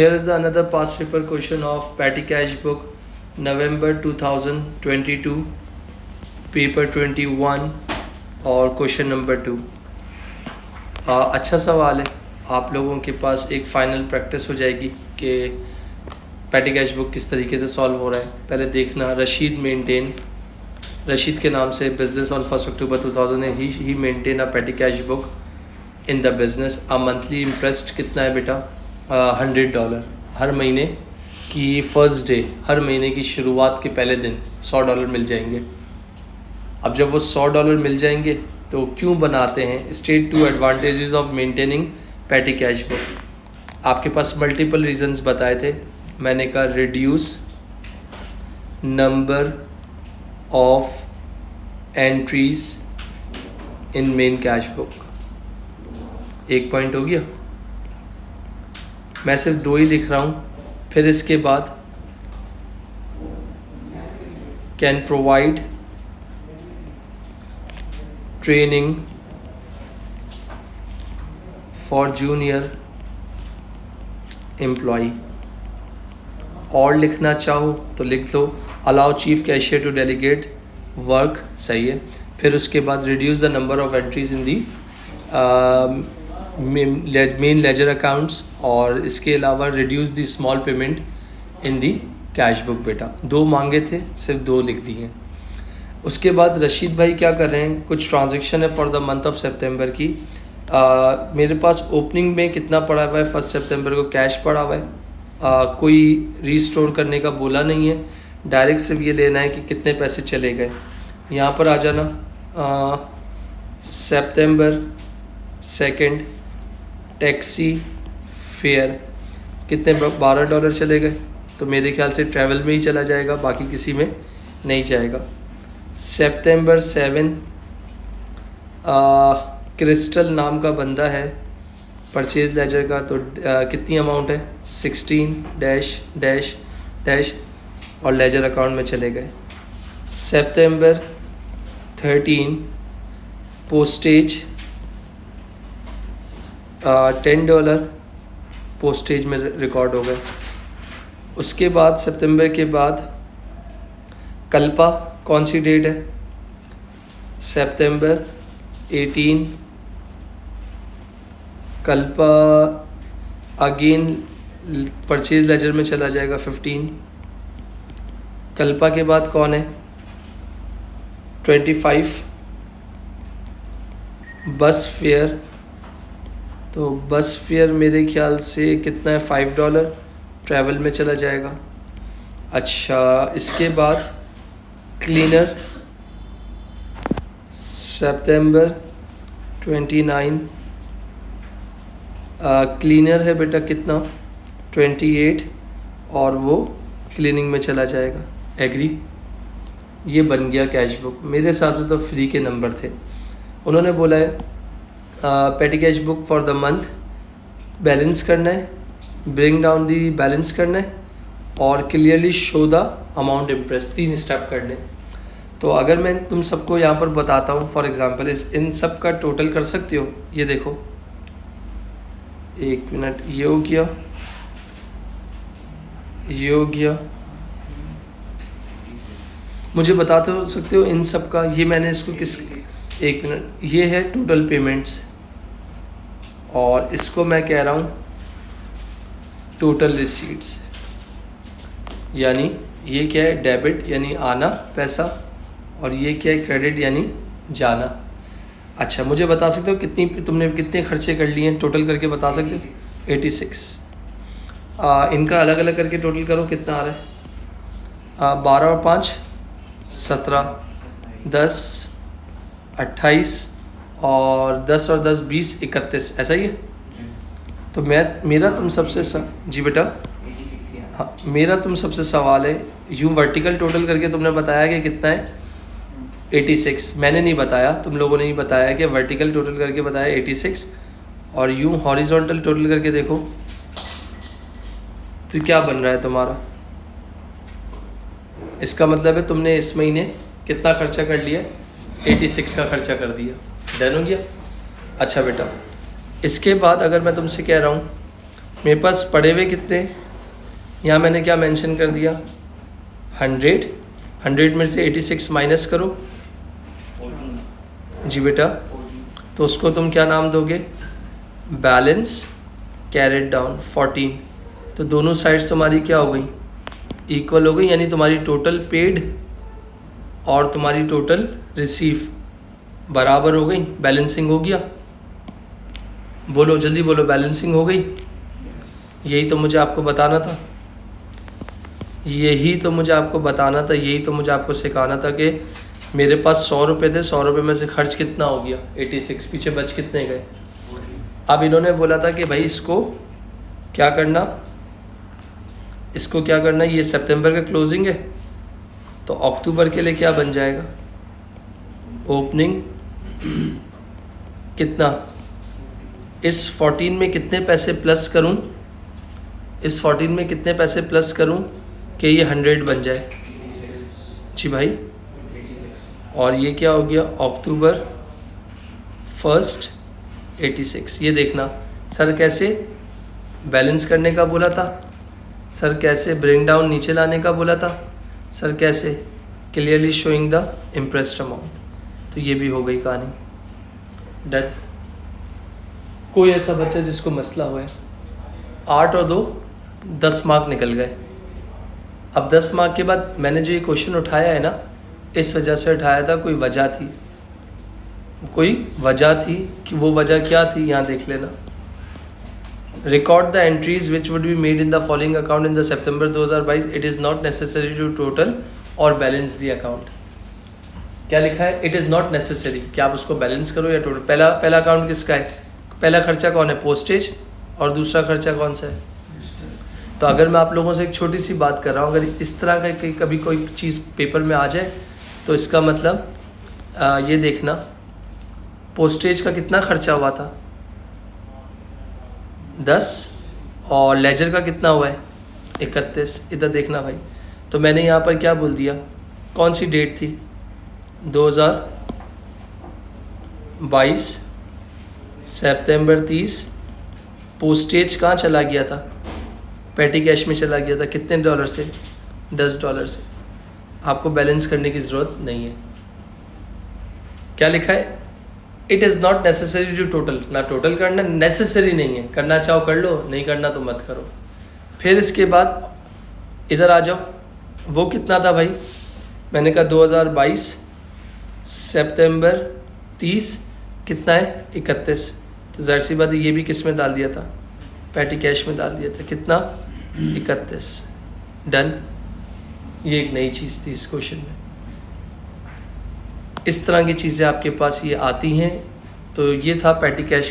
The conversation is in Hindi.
Here is the another past paper question of Petty Cash Book, November 2022, paper 21 और क्वेश्चन नंबर 2। अच्छा सवाल है, आप लोगों के पास एक फ़ाइनल प्रैक्टिस हो जाएगी कि पैटी कैश बुक किस तरीके से सॉल्व हो रहा है। पहले देखना, रशीद के नाम से business on 1 October 2000 he maintain a petty cash book in the business. A monthly interest कितना है बेटा? $100। हर महीने की फर्स्ट डे, हर महीने की शुरुआत के पहले दिन $100 मिल जाएंगे। अब जब वो $100 मिल जाएंगे तो क्यों बनाते हैं? State 2 advantages of maintaining petty cash book. आपके पास मल्टीपल रीजंस बताए थे। मैंने कहा reduce number of entries in main cash book, एक पॉइंट हो गया। मैं सिर्फ 2 ही लिख रहा हूँ। फिर इसके बाद can provide training for junior employ, और लिखना चाहो तो लिख लो allow chief cashier to delegate work, सही है। फिर उसके बाद reduce the number of entries in the main ledger accounts, और इसके अलावा reduce the small payment in the cash book. बेटा 2 मांगे थे, सिर्फ 2 लिख दिए। उसके बाद रशीद भाई क्या कर रहे हैं, कुछ ट्रांजैक्शन है फॉर द मंथ ऑफ सितंबर की। मेरे पास ओपनिंग में कितना पड़ा हुआ है 1 सितंबर को? कैश पड़ा हुआ है। कोई रीस्टोर करने का बोला नहीं है, डायरेक्ट सिर्फ ये लेना है कि कितने पैसे चले गए। यहाँ पर आ जाना, सितंबर 2 टैक्सी फेयर कितने? $12 चले गए। तो मेरे ख्याल से ट्रैवल में ही चला जाएगा, बाकी किसी में नहीं जाएगा। सितंबर 7 क्रिस्टल नाम का बंदा है परचेज लेजर का, तो कितनी अमाउंट है? 16 - और लेजर अकाउंट में चले गए। सितंबर 13 पोस्टेज $10 पोस्टेज में रिकॉर्ड हो गए। उसके बाद सितंबर के बाद कल्पा कौन सी डेट है? सितंबर 18 कल्पा अगेन परचेज लेजर में चला जाएगा 15। कल्पा के बाद कौन है? 25 बस फेयर, तो बस फेयर मेरे ख्याल से कितना है? $5 ट्रैवल में चला जाएगा। अच्छा, इसके बाद क्लीनर सितंबर 29 क्लीनर है बेटा कितना? 28, और वो क्लीनिंग में चला जाएगा। एग्री? ये बन गया कैश बुक। मेरे हिसाब से तो फ्री के नंबर थे। उन्होंने बोला है petty cash book for the month balance करना है, ब्रिंग डाउन दी बैलेंस करना है, और clearly show the amount impress. 3 step करने। तो अगर मैं तुम सबको यहाँ पर बताता हूँ, फॉर एग्जांपल इन सब का टोटल कर सकते हो। ये देखो, 1 मिनट, ये हो गया, ये हो गया। मुझे बता तो सकते हो इन सब का? ये मैंने इसको किस, 1 मिनट, ये है टोटल पेमेंट्स, और इसको मैं कह रहा हूँ टोटल रिसीट्स। यानी ये क्या है? डेबिट यानी आना पैसा, और ये क्या है? क्रेडिट यानी जाना। अच्छा, मुझे बता सकते हो तुमने कितने खर्चे कर लिए हैं? टोटल करके बता सकते हो? 86। इनका अलग अलग करके टोटल करो, कितना आ रहा है? 12 और 5 17, 10 28, और 10 और 10 20 31, ऐसा ही है। तो मेरा तुम सबसे जी बेटा, हाँ, मेरा तुम सबसे सवाल है, यूँ वर्टिकल टोटल करके तुमने बताया कि कितना है? 86। मैंने नहीं बताया, तुम लोगों ने ही बताया कि वर्टिकल टोटल करके बताया 86, और यूँ हॉरिजॉन्टल टोटल करके देखो तो क्या बन रहा है तुम्हारा। इसका मतलब है तुमने इस महीने कितना खर्चा कर लिया? 86 का खर्चा कर दिया। डन हो गया? अच्छा बेटा, इसके बाद अगर मैं तुमसे कह रहा हूँ मेरे पास पड़े हुए कितने, यहाँ मैंने क्या मेंशन कर दिया 100, 100 में से 86 माइनस करो। जी बेटा, तो उसको तुम क्या नाम दोगे, बैलेंस कैरेट डाउन 14। तो दोनों साइड्स तुम्हारी क्या हो गई, इक्वल हो गई, यानी तुम्हारी टोटल पेड और तुम्हारी टोटल रिसीव बराबर हो गई, बैलेंसिंग हो गया। बोलो जल्दी बोलो, बैलेंसिंग हो गई। यही तो मुझे आपको बताना था, यही तो मुझे आपको बताना था, यही तो मुझे आपको सिखाना था कि मेरे पास 100 रुपये थे, 100 रुपये में से खर्च कितना हो गया 86, पीछे बच कितने गए। अब इन्होंने बोला था कि भाई इसको क्या करना, इसको क्या करना, ये सितंबर का क्लोजिंग है तो अक्टूबर के लिए क्या बन जाएगा, ओपनिंग कितना, इस 14 में कितने पैसे प्लस करूं, इस 14 में कितने पैसे प्लस करूं कि ये 100 बन जाए। जी भाई, और ये क्या हो गया, अक्टूबर 1 86। ये देखना सर कैसे बैलेंस करने का बोला था, सर कैसे ब्रिंग डाउन नीचे लाने का बोला था, सर कैसे clearly showing the impressed amount. तो ये भी हो गई कहानी डन। कोई ऐसा बच्चा जिसको मसला हुआ है, 8 और 2 10 मार्क निकल गए। अब 10 मार्क के बाद मैंने जो ये क्वेश्चन उठाया है ना, इस वजह से उठाया था, कोई वजह थी, कोई वजह थी, कि वो वजह क्या थी यहाँ देख लेना। Record the entries which would be made in the following account in the September 2022, it is not necessary to total और बैलेंस द अकाउंट। क्या लिखा है, इट इज़ नॉट नेसेसरी कि आप उसको बैलेंस करो या टोटल। पहला अकाउंट किसका है, पहला खर्चा कौन है, पोस्टेज, और दूसरा खर्चा कौन सा है। तो अगर मैं आप लोगों से एक छोटी सी बात कर रहा हूँ, अगर इस तरह का कभी कोई चीज़ पेपर में आ जाए तो इसका मतलब ये देखना, पोस्टेज का कितना खर्चा हुआ था 10, और लेजर का कितना हुआ है 31। इधर देखना भाई, तो मैंने यहाँ पर क्या बोल दिया, कौन सी डेट थी 2022 सितंबर 30। पोस्टेज कहाँ चला गया था, पेटी कैश में चला गया था, कितने डॉलर से, $10 से। आपको बैलेंस करने की ज़रूरत नहीं है। क्या लिखा है, it is not necessary to total, ना टोटल करना नेसेसरी नहीं है, करना चाहो कर लो, नहीं करना तो मत करो। फिर इसके बाद इधर आ जाओ, वो कितना था भाई, मैंने कहा 2022 सितंबर 30 कितना है 31। तो जाहिर सी बात है ये भी किस में डाल दिया था, पैटी कैश में डाल दिया था, कितना 31। डन। ये एक नई चीज़ थी इस क्वेश्चन में। इस तरह की चीज़ें आपके पास ये आती हैं। तो ये था पैटी कैश।